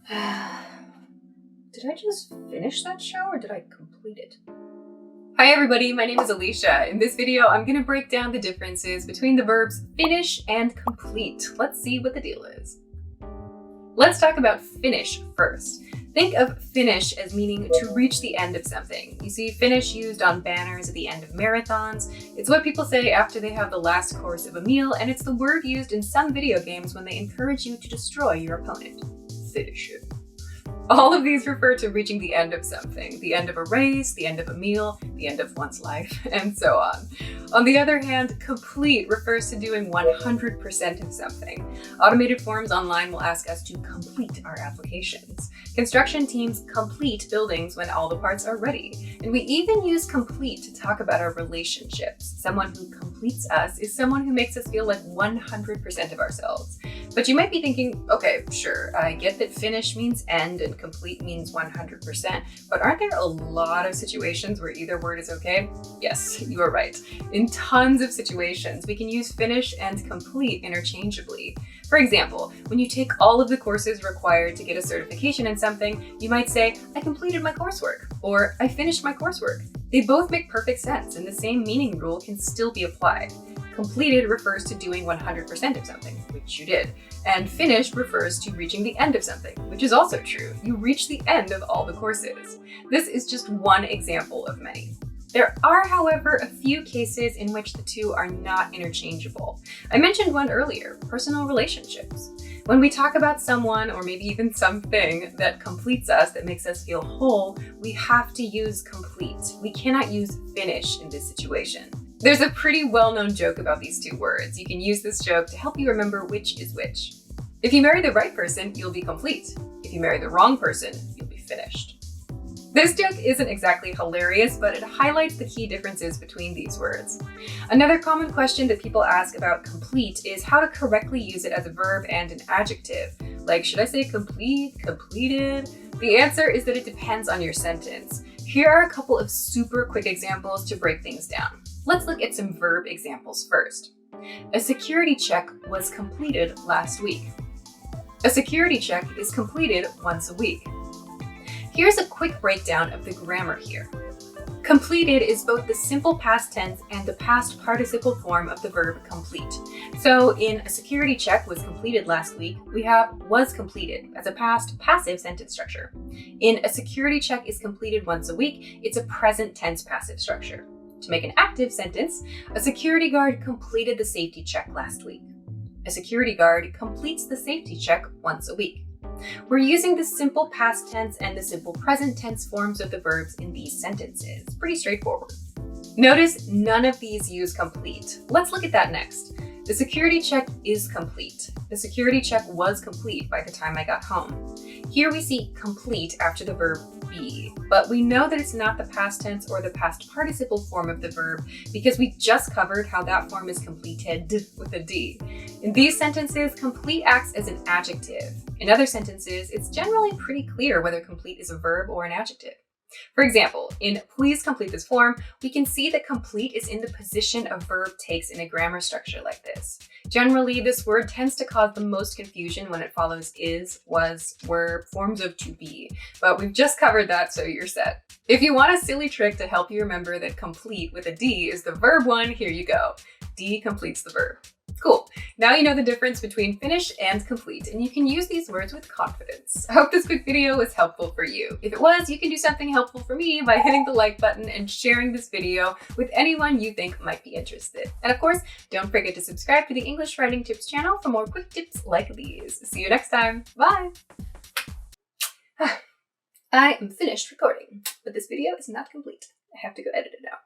Did I just finish that show or did I complete it? Hi everybody, my name is Alisha. In this video, I'm gonna break down the differences between the verbs finish and complete. Let's see what the deal is. Let's talk about finish first. Think of finish as meaning to reach the end of something. You see finish used on banners at the end of marathons. It's what people say after they have the last course of a meal, and it's the word used in some video games when they encourage you to destroy your opponent. Finish it. All of these refer to reaching the end of something, the end of a race, the end of a meal, the end of one's life, and so on. On the other hand, complete refers to doing 100% of something. Automated forms online will ask us to complete our applications. Construction teams complete buildings when all the parts are ready. And we even use complete to talk about our relationships. Someone who completes us is someone who makes us feel like 100% of ourselves. But you might be thinking, okay, sure, I get that finish means end and complete means 100%, but aren't there a lot of situations where either word is okay? Yes, you are right. In tons of situations, we can use finish and complete interchangeably. For example, when you take all of the courses required to get a certification in something, you might say, I completed my coursework, or I finished my coursework. They both make perfect sense, and the same meaning rule can still be applied. Completed refers to doing 100% of something, which you did, and finished refers to reaching the end of something, which is also true. You reach the end of all the courses. This is just one example of many. There are, however, a few cases in which the two are not interchangeable. I mentioned one earlier, personal relationships. When we talk about someone or maybe even something that completes us, that makes us feel whole, we have to use complete. We cannot use finish in this situation. There's a pretty well-known joke about these two words. You can use this joke to help you remember which is which. If you marry the right person, you'll be complete. If you marry the wrong person, you'll be finished. This joke isn't exactly hilarious, but it highlights the key differences between these words. Another common question that people ask about complete is how to correctly use it as a verb and an adjective. Like, should I say complete, completed? The answer is that it depends on your sentence. Here are a couple of super quick examples to break things down. Let's look at some verb examples first. A security check was completed last week. A security check is completed once a week. Here's a quick breakdown of the grammar here. Completed is both the simple past tense and the past participle form of the verb complete. So in a security check was completed last week, we have was completed as a past passive sentence structure. In a security check is completed once a week, it's a present tense passive structure. To make an active sentence, a security guard completed the safety check last week. A security guard completes the safety check once a week. We're using the simple past tense and the simple present tense forms of the verbs in these sentences. Pretty straightforward. Notice none of these use complete. Let's look at that next. The security check is complete. The security check was complete by the time I got home. Here we see complete after the verb be, but we know that it's not the past tense or the past participle form of the verb because we just covered how that form is completed with a D. In these sentences, complete acts as an adjective. In other sentences, it's generally pretty clear whether complete is a verb or an adjective. For example, in please complete this form, we can see that complete is in the position a verb takes in a grammar structure like this. Generally, this word tends to cause the most confusion when it follows is, was, were, forms of to be, but we've just covered that, so you're set. If you want a silly trick to help you remember that complete with a D is the verb one, here you go. D completes the verb. Cool. Now you know the difference between finish and complete, and you can use these words with confidence. I hope this quick video was helpful for you. If it was, you can do something helpful for me by hitting the like button and sharing this video with anyone you think might be interested. And of course, don't forget to subscribe to the English Writing Tips channel for more quick tips like these. See you next time. Bye! I am finished recording, but this video is not complete. I have to go edit it now.